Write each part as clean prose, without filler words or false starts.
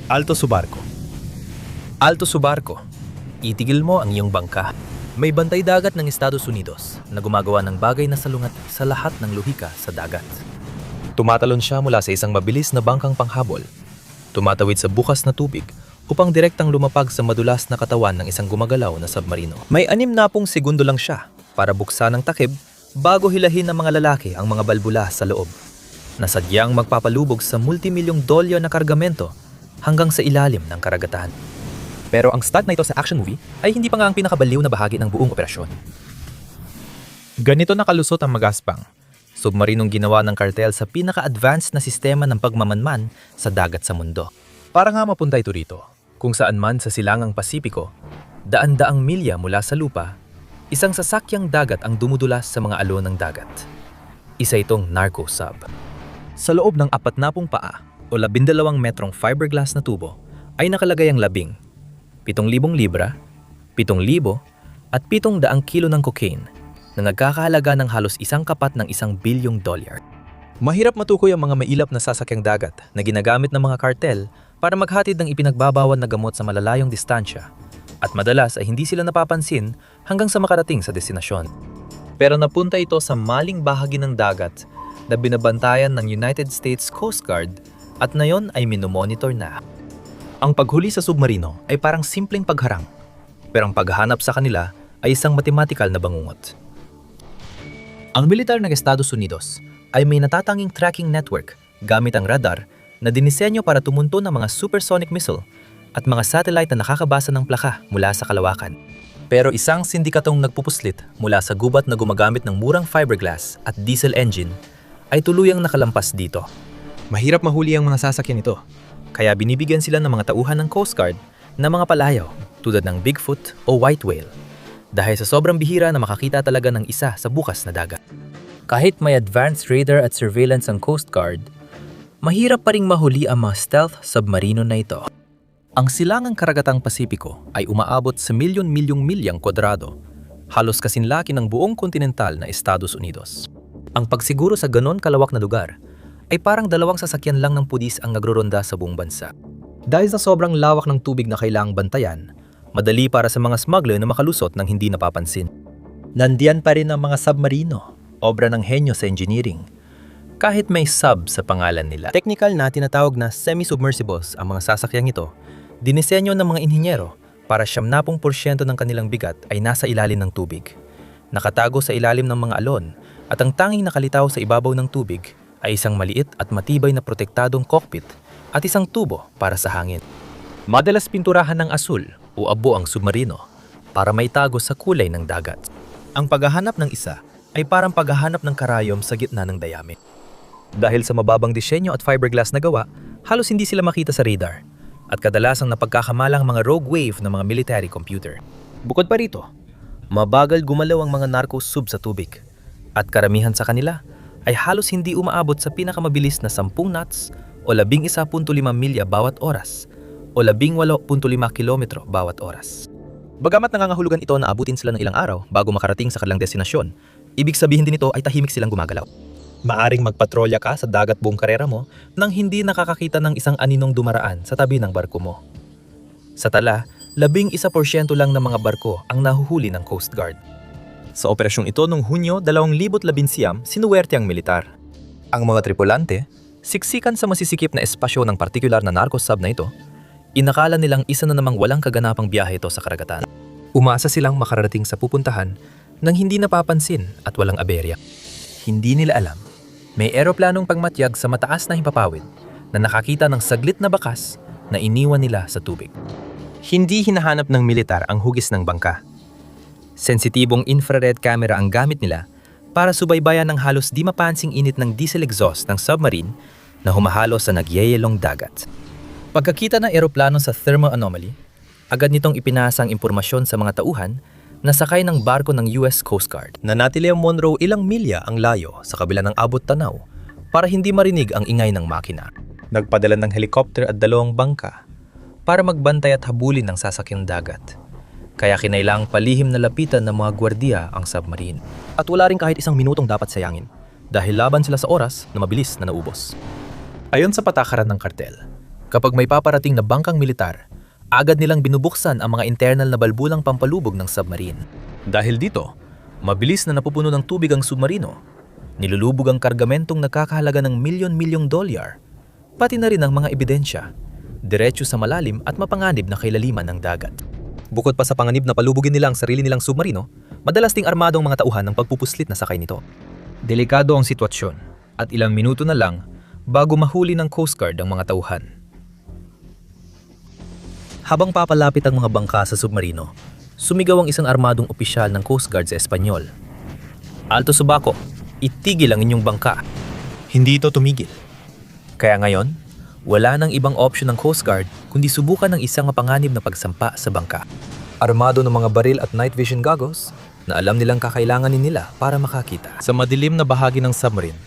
Alto Subarco. Alto Subarco, itigil mo ang iyong bangka. May bantay dagat ng Estados Unidos na gumagawa ng bagay na salungat sa lahat ng luhika sa dagat. Tumatalon siya mula sa isang mabilis na bangkang panghabol. Tumatawid sa bukas na tubig upang direktang lumapag sa madulas na katawan ng isang gumagalaw na submarino. May 60 segundo lang siya para buksan ang takip bago hilahin ng mga lalaki ang mga balbula sa loob, na sadyang magpapalubog sa multimilyong dolyar na kargamento hanggang sa ilalim ng karagatan. Pero ang stunt na ito sa action movie ay hindi pa nga ang pinakabaliw na bahagi ng buong operasyon. Ganito nakalusot ang magaspang. Submarinong ginawa ng kartel sa pinaka-advanced na sistema ng pagmamanman sa dagat sa mundo. Para nga mapunta ito rito, kung saan man sa silangang Pasipiko, daan-daang milya mula sa lupa, isang sasakyang dagat ang dumudulas sa mga alon ng dagat. Isa itong narco sub. Sa loob ng 40 paa o 12 metrong fiberglass na tubo ay nakalagay ang 7,000 libra, 7,000 at 700 kilo ng cocaine na nagkakahalaga ng halos isang kapat ng $1 billion. Mahirap matukoy ang mga mailap na sasakyang dagat na ginagamit ng mga kartel para maghatid ng ipinagbabawal na gamot sa malalayong distansya, at madalas ay hindi sila napapansin hanggang sa makarating sa destinasyon. Pero napunta ito sa maling bahagi ng dagat na binabantayan ng United States Coast Guard at ngayon ay minomonitor na. Ang paghuli sa submarino ay parang simpleng pagharang, pero ang paghahanap sa kanila ay isang matematikal na bangungot. Ang militar ng Estados Unidos ay may natatanging tracking network gamit ang radar na dinisenyo para tumunto ng mga supersonic missile at mga satellite na nakakabasa ng plaka mula sa kalawakan. Pero isang sindikatong nagpupuslit mula sa gubat na gumagamit ng murang fiberglass at diesel engine ay tuluyang nakalampas dito. Mahirap mahuli ang mga sasakyan ito, kaya binibigyan sila ng mga tauhan ng Coast Guard na mga palayaw tulad ng Bigfoot o White Whale, dahil sa sobrang bihira na makakita talaga ng isa sa bukas na dagat. Kahit may advanced radar at surveillance ang Coast Guard, mahirap pa ring mahuli ang mga stealth submarino na ito. Ang silangang karagatang Pasipiko ay umaabot sa milyon-milyong milyang kwadrado, halos kasinlaki ng buong kontinental na Estados Unidos. Ang pagsiguro sa ganon kalawak na lugar ay parang 2 sasakyan lang ng pulis ang nagroronda sa buong bansa. Dahil sa sobrang lawak ng tubig na kailangang bantayan, madali para sa mga smuggler na makalusot ng hindi napapansin. Nandiyan pa rin ang mga submarino, obra ng henyo sa engineering. Kahit may sub sa pangalan nila. Technical na tinatawag na semi-submersibles ang mga sasakyang ito, dinisenyo ng mga inhinyero para 70% ng kanilang bigat ay nasa ilalim ng tubig. Nakatago sa ilalim ng mga alon, at ang tanging nakalitaw sa ibabaw ng tubig ay isang maliit at matibay na protektadong cockpit at isang tubo para sa hangin. Madalas pinturahan ng asul o abo ang submarino para maitago sa kulay ng dagat. Ang paghahanap ng isa ay parang paghahanap ng karayom sa gitna ng dayami. Dahil sa mababang disenyo at fiberglass na gawa, halos hindi sila makita sa radar at kadalasang napagkakamalang mga rogue wave ng mga military computer. Bukod pa rito, mabagal gumalaw ang mga narco sub sa tubig at karamihan sa kanila ay halos hindi umaabot sa pinakamabilis na 10 knots o 11.5 milya bawat oras o 18.5 kilometro bawat oras. Bagamat nangangahulugan ito na abutin sila ng ilang araw bago makarating sa kanilang destinasyon, ibig sabihin din ito ay tahimik silang gumagalaw. Maaring magpatrolya ka sa dagat buong karera mo nang hindi nakakakita ng isang aninong dumaraan sa tabi ng barko mo. Sa tala, 11% lang ng mga barko ang nahuhuli ng Coast Guard. Sa operasyong ito noong Hunyo 2011, sinuwerte ang militar. Ang mga tripulante, siksikan sa masisikip na espasyo ng partikular na narco sub na ito, inakala nilang isa na namang walang kaganapang biyahe ito sa karagatan. Umasa silang makararating sa pupuntahan nang hindi napapansin at walang aberya. Hindi nila alam, may eroplanong pangmatyag sa mataas na himpapawid na nakakita ng saglit na bakas na iniwan nila sa tubig. Hindi hinahanap ng militar ang hugis ng bangka. Sensitibong infrared camera ang gamit nila para subaybayan ang halos di mapansing init ng diesel exhaust ng submarine na humahalo sa nagyayelong dagat. Pagkakita ng eroplano sa thermal anomaly, agad nitong ipinasa ang impormasyon sa mga tauhan na sakay ng barko ng US Coast Guard. Nanatili ang Monroe ilang milya ang layo sa kabila ng abot tanaw para hindi marinig ang ingay ng makina. Nagpadala ng helicopter at 2 bangka para magbantay at habulin ng sasakyang dagat. Kaya kinailangang palihim na lapitan ng mga gwardiya ang submarine. At wala rin kahit isang minutong dapat sayangin dahil laban sila sa oras na mabilis na naubos. Ayon sa patakaran ng kartel, Kapag may paparating na bangkang militar, agad nilang binubuksan ang mga internal na balbulang pampalubog ng submarine. Dahil dito, mabilis na napupuno ng tubig ang submarino. Nilulubog ang kargamentong nagkakahalaga ng milyon-milyong dolyar, pati na rin ang mga ebidensya, diretso sa malalim at mapanganib na kailaliman ng dagat. Bukod pa sa panganib na palubugin nila ang sarili nilang submarino, madalas ding armado ang mga tauhan ng pagpupuslit na sakay nito. Delikado ang sitwasyon at ilang minuto na lang bago mahuli ng Coast Guard ang mga tauhan. Habang papalapit ang mga bangka sa submarino, sumigaw ang isang armadong opisyal ng Coast Guard sa Espanyol. Alto Subaco, itigil ang inyong bangka. Hindi ito tumigil. Kaya ngayon, wala nang ibang option ng Coast Guard kundi subukan ng isang mapanganib na pagsampa sa bangka. Armado ng mga baril at night vision goggles na alam nilang kakailanganin nila para makakita. Sa madilim na bahagi ng submarine,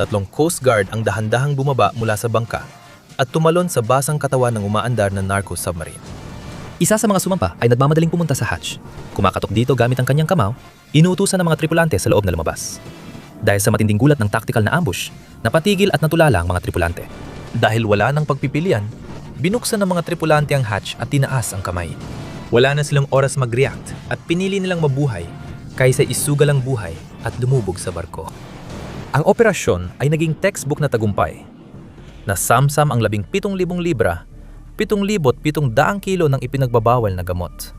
3 Coast Guard ang dahan-dahang bumaba mula sa bangka at tumalon sa basang katawan ng umaandar na narco submarine. Isa sa mga sumampa ay nagmamadaling pumunta sa hatch. Kumakatok dito gamit ang kanyang kamao, inuutusan ng mga tripulante sa loob na lumabas. Dahil sa matinding gulat ng tactical na ambush, napatigil at natulala ang mga tripulante. Dahil wala nang pagpipilian, binuksan ng mga tripulante ang hatch at tinaas ang kamay. Wala na silang oras mag-react at pinili nilang mabuhay kaysa isugal ang buhay at lumubog sa barko. Ang operasyon ay naging textbook na tagumpay. Nasamsam ang 17,000 libra, 7,700 kilo ng ipinagbabawal na gamot.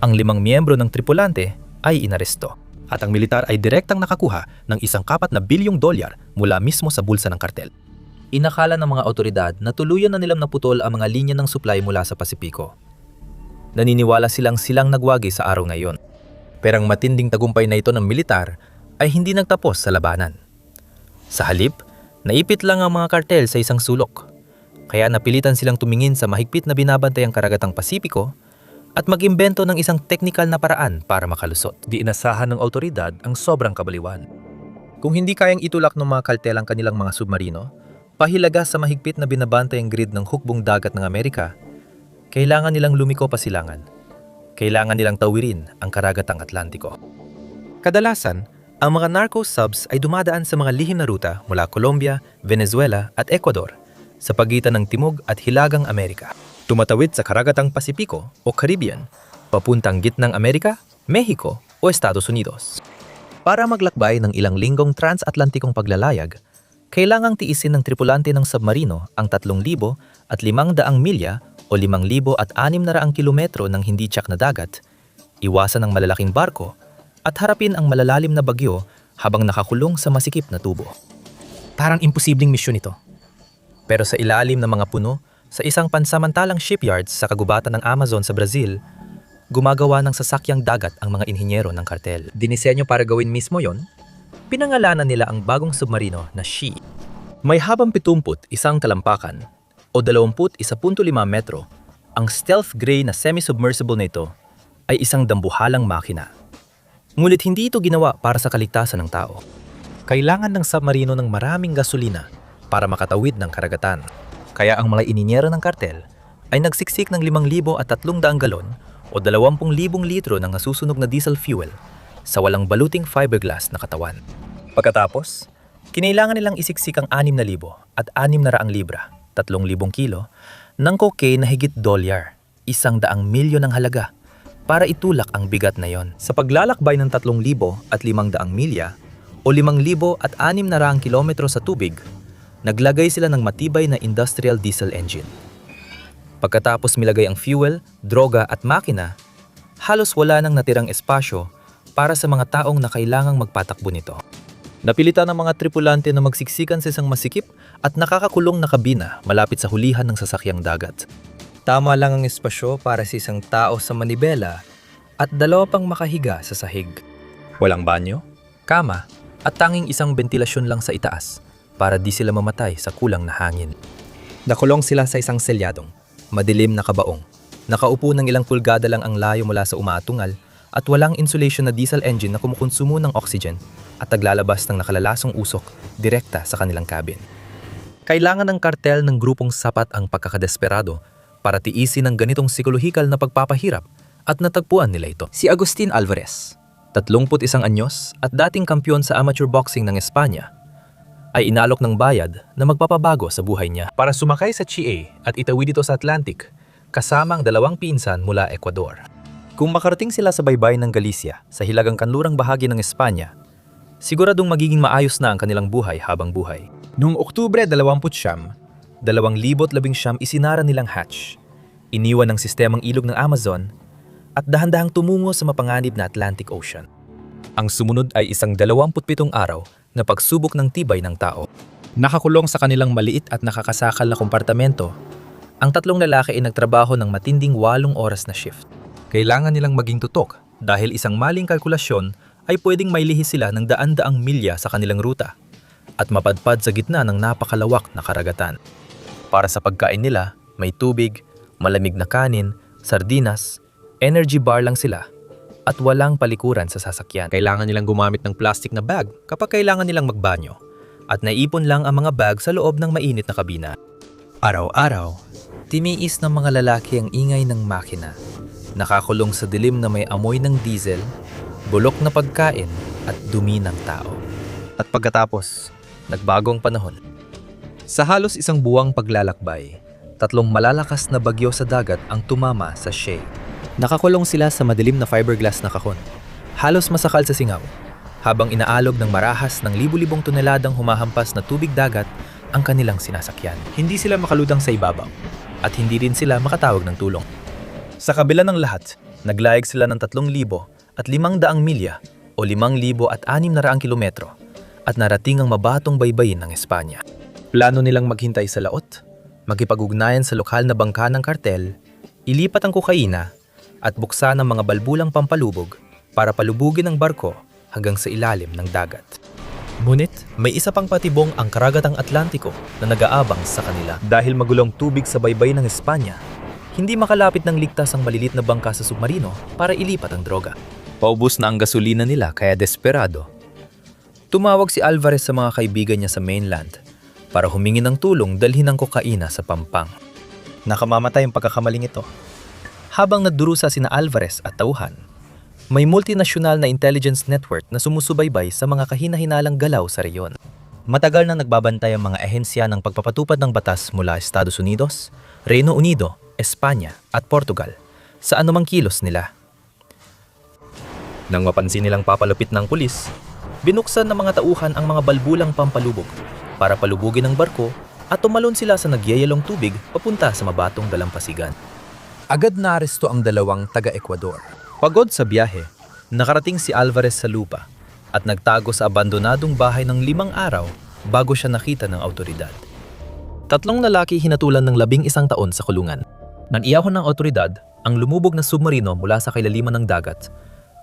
Ang 5 miyembro ng tripulante ay inaresto at ang militar ay direktang nakakuha ng ₱1 bilyong mula mismo sa bulsa ng kartel. Inakala ng mga otoridad na tuluyan na nilang naputol ang mga linya ng supply mula sa Pasipiko. Naniniwala silang nagwagi sa araw na iyon. Pero ang matinding tagumpay na ito ng militar ay hindi nagtapos sa labanan. Sa halip, naipit lang ang mga kartel sa isang sulok. Kaya napilitan silang tumingin sa mahigpit na binabantay ang karagatang Pasipiko at mag-imbento ng isang teknikal na paraan para makalusot. Di inasahan ng otoridad ang sobrang kabaliwan. Kung hindi kayang itulak ng mga kartel ang kanilang mga submarino, pahilaga sa mahigpit na binabantay ang grid ng hukbong dagat ng Amerika, kailangan nilang lumiko pa silangan. Kailangan nilang tawirin ang karagatang Atlantiko. Kadalasan, ang mga narco subs ay dumadaan sa mga lihim na ruta mula Colombia, Venezuela at Ecuador sa pagitan ng Timog at Hilagang Amerika. Tumatawid sa karagatang Pasipiko o Caribbean, papuntang gitnang Amerika, Mexico o Estados Unidos. Para maglakbay ng ilang linggong transatlantikong paglalayag, kailangang tiisin ng tripulante ng submarino ang 3,500 milya o 5,600 kilometro ng hindi tiyak na dagat, iwasan ng malalaking barko, at harapin ang malalalim na bagyo habang nakakulong sa masikip na tubo. Parang imposibleng misyon ito. Pero sa ilalim ng mga puno, sa isang pansamantalang shipyard sa kagubatan ng Amazon sa Brazil, gumagawa ng sasakyang dagat ang mga inhinyero ng kartel. Dinisenyo para gawin mismo yon, pinangalanan nila ang bagong submarino na She. May habang 71 talampakan o 21.5 metro, ang stealth gray na semi-submersible na ito ay isang dambuhalang makina. Ngunit hindi ito ginawa para sa kaligtasan ng tao. Kailangan ng submarino ng maraming gasolina para makatawid ng karagatan. Kaya ang mga ininyero ng kartel ay nagsiksik ng 5,300 galon o 20,000 litro ng nasusunog na diesel fuel sa walang baluting fiberglass na katawan. Pagkatapos, kinailangan nilang isiksik ang 6,000 at 600 libra, 3,000 kilo, ng cocaine na higit $100 milyon ng halaga para itulak ang bigat na yon. Sa paglalakbay ng 3,500 milya o 5,600 kilometro sa tubig, naglagay sila ng matibay na industrial diesel engine. Pagkatapos milagay ang fuel, droga at makina, halos wala nang natirang espasyo para sa mga taong na kailangang magpatakbo nito. Napilitan ng mga tripulante na magsiksikan sa isang masikip at nakakakulong na kabina malapit sa hulihan ng sasakyang dagat. Tama lang ang espasyo para sa isang tao sa manibela at 2 pang makahiga sa sahig. Walang banyo, kama at tanging isang bentilasyon lang sa itaas para di sila mamatay sa kulang na hangin. Nakulong sila sa isang selyadong, madilim na kabaong. Nakaupo ng ilang pulgada lang ang layo mula sa umaatungal at walang insulation na diesel engine na kumukonsumo ng oxygen at naglalabas ng nakalalasong usok direkta sa kanilang cabin. Kailangan ng kartel ng grupong sapat ang pagkakadesperado para tiisin ang ganitong psikolohikal na pagpapahirap at natagpuan nila ito. Si Agustin Alvarez, 31 anyos at dating kampiyon sa amateur boxing ng Espanya, ay inalok ng bayad na magpapabago sa buhay niya para sumakay sa Chie at itawid ito sa Atlantic kasama ang dalawang pinsan mula Ecuador. Kung makarating sila sa baybayin ng Galicia sa hilagang kanlurang bahagi ng Espanya, siguradong magiging maayos na ang kanilang buhay habang buhay. Noong Oktubre 29, 2019 isinara nilang hatch, iniwan ng sistemang ilog ng Amazon at dahan-dahang tumungo sa mapanganib na Atlantic Ocean. Ang sumunod ay isang 27 araw na pagsubok ng tibay ng tao. Nakakulong sa kanilang maliit at nakakasakal na kompartamento, ang tatlong lalaki ay nagtrabaho ng matinding 8 oras na shift. Kailangan nilang maging tutok dahil isang maling kalkulasyon ay pwedeng mailihis sila ng daan-daang milya sa kanilang ruta at mapadpad sa gitna ng napakalawak na karagatan. Para sa pagkain nila, may tubig, malamig na kanin, sardinas, energy bar lang sila at walang palikuran sa sasakyan. Kailangan nilang gumamit ng plastic na bag kapag kailangan nilang magbanyo at naipon lang ang mga bag sa loob ng mainit na kabina. Araw-araw, tiniis ng mga lalaki ang ingay ng makina, nakakulong sa dilim na may amoy ng diesel, bulok na pagkain at dumi ng tao. At pagkatapos, nagbagong panahon. Sa halos isang buwang paglalakbay, 3 malalakas na bagyo sa dagat ang tumama sa Chie. Nakakulong sila sa madilim na fiberglass na kahon, halos masakal sa singaw, habang inaalog ng marahas ng libu-libong toneladang humahampas na tubig dagat ang kanilang sinasakyan. Hindi sila makaludang sa ibabaw, at hindi rin sila makatawag ng tulong. Sa kabila ng lahat, naglayag sila ng 3,000 at 500 milya o 5,600 kilometro at narating ang mabatong baybayin ng Espanya. Plano nilang maghintay sa laot, makipag-ugnayan sa lokal na bangka ng kartel, ilipat ang kokaina, at buksan ang mga balbulang pampalubog para palubugin ang barko hanggang sa ilalim ng dagat. Ngunit, may isa pang patibong ang karagatang Atlantiko na nag-aabang sa kanila. Dahil magulong tubig sa baybay ng Espanya, hindi makalapit ng ligtas ang malilit na bangka sa submarino para ilipat ang droga. Paubos na ang gasolina nila kaya desperado. Tumawag si Alvarez sa mga kaibigan niya sa mainland para humingi ng tulong dalhin ang kokaina sa Pampang. Nakamamatay ang pagkakamaling ito. Habang nagdurusa sina Alvarez at tauhan, may multinasyonal na intelligence network na sumusubaybay sa mga kahina-hinalang galaw sa reyon. Matagal na nagbabantay ang mga ahensya ng pagpapatupad ng batas mula Estados Unidos, Reino Unido, Espanya at Portugal sa anumang kilos nila. Nang mapansin nilang papalupit ng pulis, binuksan ng mga tauhan ang mga balbulang pampalubog para palubugin ang barko at tumalon sila sa nagyayalong tubig papunta sa mabatong dalampasigan. Agad na aresto ang 2 taga-Ecuador. Pagod sa biyahe, nakarating si Alvarez sa lupa at nagtago sa abandonadong bahay ng 5 araw bago siya nakita ng awtoridad. 3 lalaki hinatulan ng 11 taon sa kulungan. Nang iahon ng awtoridad ang lumubog na submarino mula sa kailaliman ng dagat,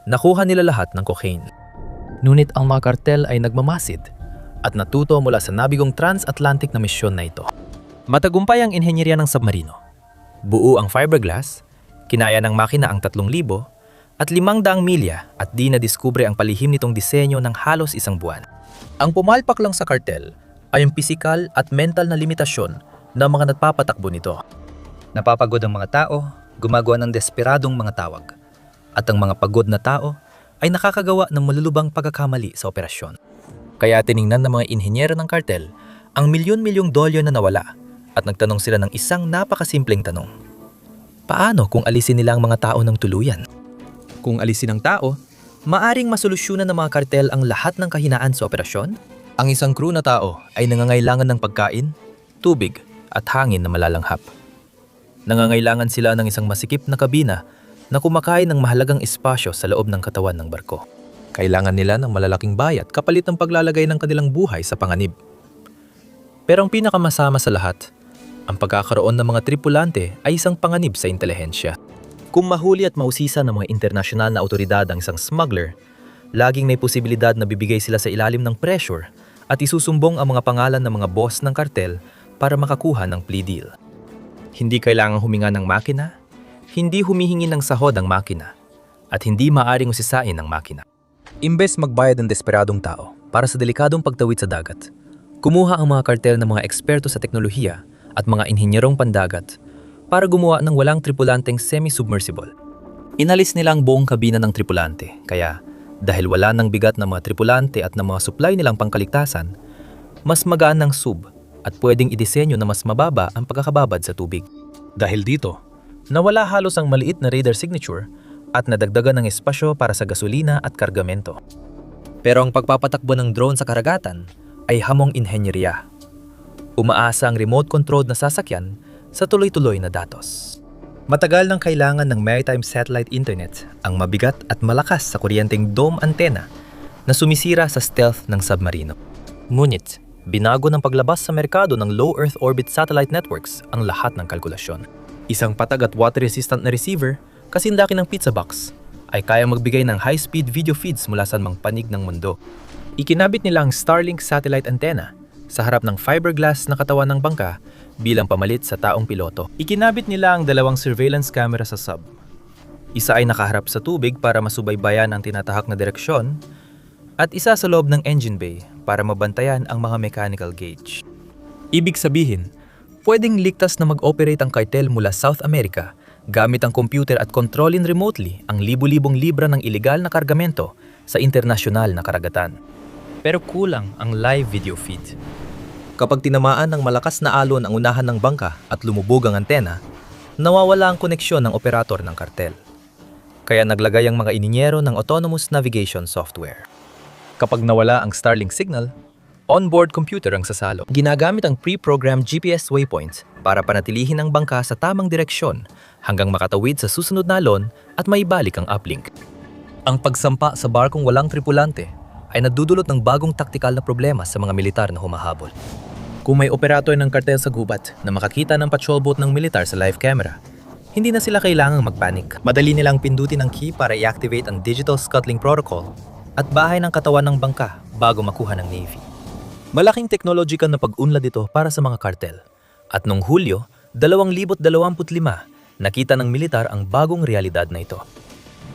nakuha nila lahat ng cocaine. Ngunit ang mga kartel ay nagmamasid at natuto mula sa nabigong transatlantic na misyon na ito. Matagumpay ang inhenyerya ng submarino. Buo ang fiberglass, kinaya ng makina ang 3,000 at 500 milya at di na diskubre ang palihim nitong disenyo ng halos 1 buwan. Ang pumalpak lang sa kartel ay ang pisikal at mental na limitasyon ng mga nagpapatakbo nito. Napapagod ang mga tao, gumagawa ng desperadong mga tawag. At ang mga pagod na tao ay nakakagawa ng malulubang pagkakamali sa operasyon. Kaya tiningnan ng mga inhenyero ng kartel ang milyon-milyong dolyo na nawala at nagtanong sila ng isang napakasimpleng tanong. Paano kung alisin nila ang mga tao ng tuluyan? Kung alisin ang tao, maaring masolusyonan ng mga kartel ang lahat ng kahinaan sa operasyon? Ang isang crew na tao ay nangangailangan ng pagkain, tubig at hangin na malalanghap. Nangangailangan sila ng isang masikip na kabina na kumakain ng mahalagang espasyo sa loob ng katawan ng barko. Kailangan nila ng malalaking bayad kapalit ng paglalagay ng kanilang buhay sa panganib. Pero ang pinakamasama sa lahat, ang pagkakaroon ng mga tripulante ay isang panganib sa intelihensya. Kung mahuli at mausisa ng mga internasyonal na awtoridad ang isang smuggler, laging may posibilidad na bibigay sila sa ilalim ng pressure at isusumbong ang mga pangalan ng mga boss ng kartel para makakuha ng plea deal. Hindi kailangang huminga ng makina, hindi humihingi ng sahod ang makina, at hindi maaring usisain ang makina. Imbes magbayad ng desperadong tao para sa delikadong pagtawid sa dagat, kumuha ang mga kartel ng mga eksperto sa teknolohiya at mga inhinyerong pandagat para gumawa ng walang tripulanteng semi-submersible. Inalis nila ang buong kabina ng tripulante, kaya dahil wala ng bigat ng mga tripulante at ng mga supply nilang pangkaligtasan, mas magaan ng sub at pwedeng idisenyo na mas mababa ang pagkakababad sa tubig. Dahil dito, nawala halos ang maliit na radar signature at nadagdagan ng espasyo para sa gasolina at kargamento. Pero ang pagpapatakbo ng drone sa karagatan ay hamong inhenyeriya. Umaasa ang remote-controlled na sasakyan sa tuloy-tuloy na datos. Matagal nang kailangan ng maritime satellite internet ang mabigat at malakas sa kuryenteng dome antenna na sumisira sa stealth ng submarino. Ngunit, binago ng paglabas sa merkado ng low Earth orbit satellite networks ang lahat ng kalkulasyon. Isang patag at water-resistant na receiver, kasing laki ng pizza box, ay kayang magbigay ng high-speed video feeds mula sa mga panig ng mundo. Ikinabit nila ang Starlink satellite antenna sa harap ng fiberglass na katawan ng bangka bilang pamalit sa taong piloto. Ikinabit nila ang dalawang surveillance camera sa sub. Isa ay nakaharap sa tubig para masubaybayan ang tinatahak na direksyon at isa sa loob ng engine bay para mabantayan ang mga mechanical gauge. Ibig sabihin, pwedeng ligtas na mag-operate ang cartel mula South America gamit ang computer at kontrolin remotely ang libu-libong libra ng ilegal na kargamento sa internasyonal na karagatan. Pero kulang ang live video feed. Kapag tinamaan ng malakas na alon ang unahan ng bangka at lumubog ang antena, nawawala ang koneksyon ng operator ng kartel. Kaya naglagay ang mga ininyero ng autonomous navigation software. Kapag nawala ang Starlink signal, onboard computer ang sasalo. Ginagamit ang pre-programmed GPS waypoints para panatilihin ang bangka sa tamang direksyon hanggang makatawid sa susunod na alon at maibalik ang uplink. Ang pagsampa sa barkong walang tripulante ay nadudulot ng bagong taktikal na problema sa mga militar na humahabol. Kung may operator ng kartel sa gubat na makakita ng patrol boat ng militar sa live camera, hindi na sila kailangang magpanik. Madali nilang pindutin ang key para i-activate ang Digital Scuttling Protocol at bahay ng katawan ng bangka bago makuha ng Navy. Malaking teknolojikal na pag-unlad ito para sa mga kartel. At noong Hulyo 2025, nakita ng militar ang bagong realidad na ito.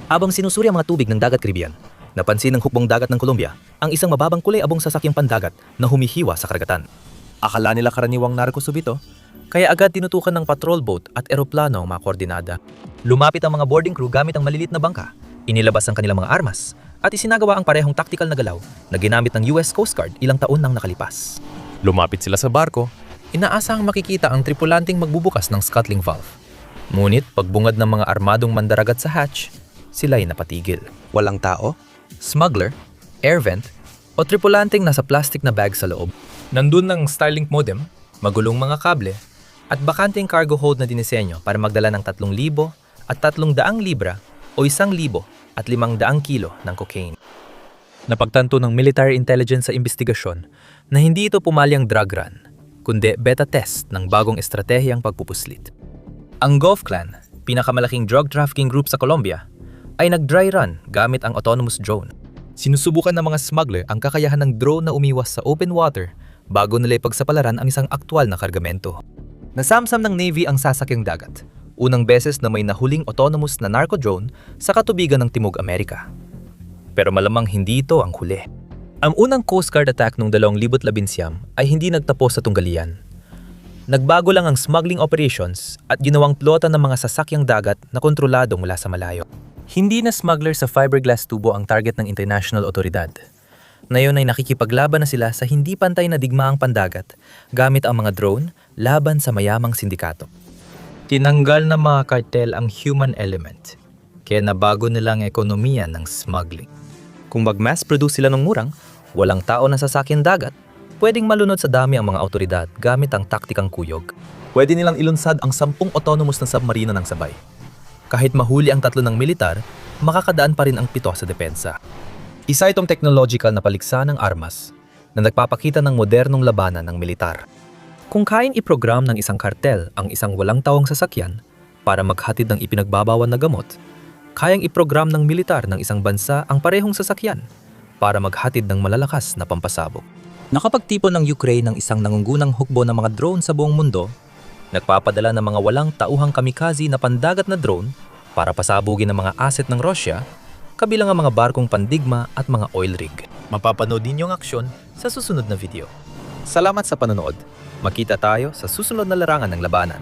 Habang sinusuri ang mga tubig ng Dagat Caribbean, napansin ng hukbong dagat ng Colombia ang isang mababang kulay-abong sasakyang pandagat na humihiwa sa karagatan. Akala nila karaniwang narkosub ito, kaya agad tinutukan ng patrol boat at eroplano ang mga koordinada. Lumapit ang mga boarding crew gamit ang malilit na bangka, inilabas ang kanilang mga armas, at isinagawa ang parehong taktikal na galaw na ginamit ng US Coast Guard ilang taon nang nakalipas. Lumapit sila sa barko, inaasahang makikita ang tripulanting magbubukas ng scuttling valve. Ngunit pagbungad ng mga armadong mandaragat sa hatch, sila'y napatigil. Walang tao, smuggler, air vent, o tripulanting nasa plastic na bag sa loob. Nandun ng Starlink modem, magulong mga kable, at bakanting cargo hold na dinisenyo para magdala ng 3,000 at 300 libra o 1,000 at 500 kilo ng cocaine. Napagtanto ng military intelligence sa investigasyon na hindi ito pumalyang drug run, kundi beta test ng bagong estratehiyang pagpupuslit. Ang Gulf Clan, pinakamalaking drug trafficking group sa Colombia, ay nag-dry run gamit ang autonomous drone. Sinusubukan ng mga smuggler ang kakayahan ng drone na umiwas sa open water bago nila ipagsapalaran ang isang aktwal na kargamento. Nasamsam ng Navy ang sasakyang dagat, unang beses na may nahuling autonomous na narco-drone sa katubigan ng Timog Amerika. Pero malamang hindi ito ang huli. Ang unang Coast Guard attack noong 2011 ay hindi nagtapos sa tunggalian. Nagbago lang ang smuggling operations at ginawang plota ng mga sasakyang dagat na kontrolado mula sa malayo. Hindi na smuggler sa fiberglass tubo ang target ng international otoridad. Ngayon ay nakikipaglaban na sila sa hindi pantay na digmaang pandagat gamit ang mga drone laban sa mayamang sindikato. Tinanggal ng mga kartel ang human element, kaya nabago nila ang ekonomiya ng smuggling. Kung mag-mass produce sila ng murang, walang tao na sasakyan dagat, pwedeng malunod sa dami ang mga otoridad gamit ang taktikang kuyog. Pwede nilang ilunsad ang 10 autonomous na submarino ng sabay. Kahit mahuli ang 3 ng militar, makakadaan pa rin ang 7 sa depensa. Isa itong technological na paliksa ng armas na nagpapakita ng modernong labanan ng militar. Kung kayang iprogram ng isang kartel ang isang walang tawong sasakyan para maghatid ng ipinagbabawal na gamot, kayang iprogram ng militar ng isang bansa ang parehong sasakyan para maghatid ng malalakas na pampasabog. Nakapagtipon ng Ukraine ng isang nangungunang hukbo ng mga drone sa buong mundo, nagpapadala ng mga walang tauhang kamikaze na pandagat na drone para pasabugin ang mga asset ng Russia, kabilang ang mga barkong pandigma at mga oil rig. Mapapanood ninyo ang aksyon sa susunod na video. Salamat sa panonood. Makita tayo sa susunod na larangan ng labanan.